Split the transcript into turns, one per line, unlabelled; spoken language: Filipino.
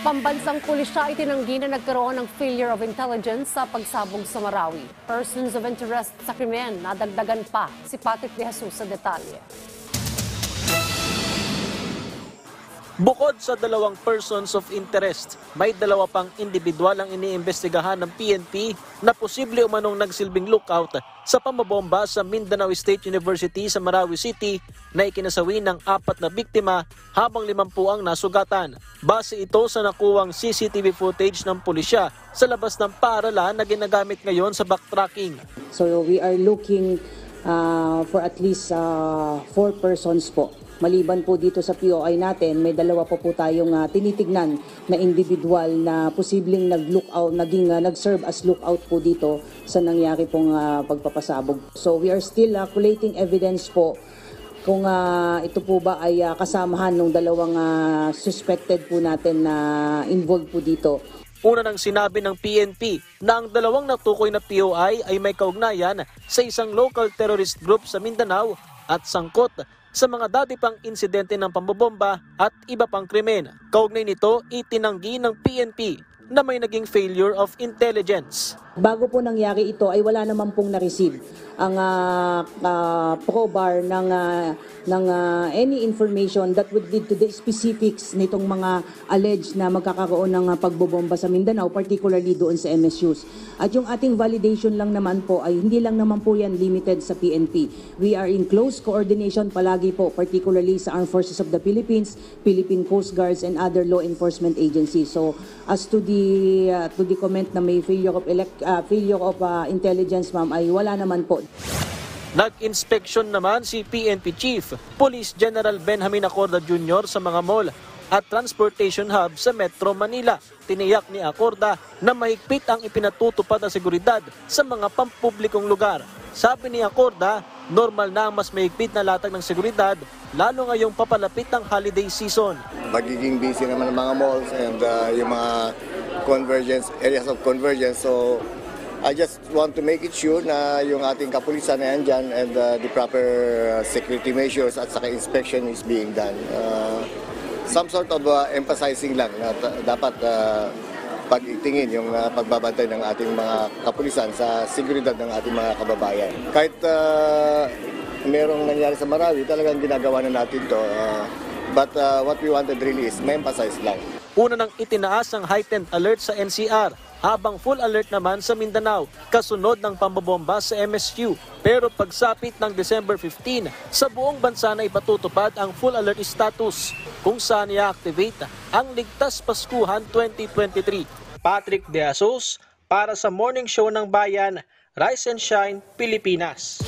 Pambansang pulisya itinanggi na nagkaroon ng failure of intelligence sa pagsabog sa Marawi. Persons of interest sa krimen, nadagdagan pa. Si Patrick De Jesus sa detalye.
Bukod sa dalawang persons of interest, may dalawa pang individual ang iniimbestigahan ng PNP na posible umanong nagsilbing lookout sa pambabomba sa Mindanao State University sa Marawi City na ikinasawi ng 4 na biktima habang 50 ang nasugatan. Base ito sa nakuwang CCTV footage ng pulisya sa labas ng paaralan na ginagamit ngayon sa backtracking.
So we are looking for at least 4 persons po. Maliban po dito sa POI natin, may dalawa po tayong tinitignan na individual na posibleng nag-serve as lookout po dito sa nangyari pong pagpapasabog. So we are still collating evidence po kung ito po ba ay kasamahan ng dalawang suspected po natin na involved po dito.
Una nang sinabi ng PNP na ang dalawang natukoy na POI ay may kaugnayan sa isang local terrorist group sa Mindanao at sangkot sa mga dati pang insidente ng pambobomba at iba pang krimen. Kaugnay nito, itinanggi ng PNP na may naging failure of intelligence.
Bago po nangyari ito ay wala naman pong na-receive ang probar ng any information that would lead to the specifics nitong mga alleged na magkakaroon ng pagbobomba sa Mindanao, particularly doon sa MSUs. At yung ating validation lang naman po ay hindi lang naman po yan limited sa PNP. We are in close coordination palagi po, particularly sa Armed Forces of the Philippines, Philippine Coast Guards, and other law enforcement agencies. So as to the comment na may failure of intelligence, ma'am, ay wala naman po.
Nag-inspection naman si PNP Chief Police General Benjamin Acorda Jr. sa mga mall at transportation hub sa Metro Manila. Tiniyak ni Acorda na mahigpit ang ipinatutupad na seguridad sa mga pampublikong lugar. Sabi ni Acorda, normal na ang mas mahigpit na latag ng seguridad lalo ngayong papalapit ng holiday season.
Magiging busy naman ang mga malls and yung mga areas of convergence. So I just want to make it sure na yung ating kapulisan na yan dyan and the proper security measures at saka inspection is being done. Some sort of emphasizing lang na dapat pag-itingin yung pagbabantay ng ating mga kapulisan sa seguridad ng ating mga kababayan. Kahit merong nangyari sa Marawi, talagang ginagawa na natin to. But what we wanted really is ma-emphasize lang.
Una nang itinaas ang heightened alert sa NCR, habang full alert naman sa Mindanao, kasunod ng pambobomba sa MSU. Pero pagsapit ng December 15, sa buong bansa na ipatutupad ang full alert status, kung saan i-activate ang Ligtas Paskuhan 2023. Patrick De Jesus para sa Morning Show ng Bayan, Rise and Shine, Pilipinas.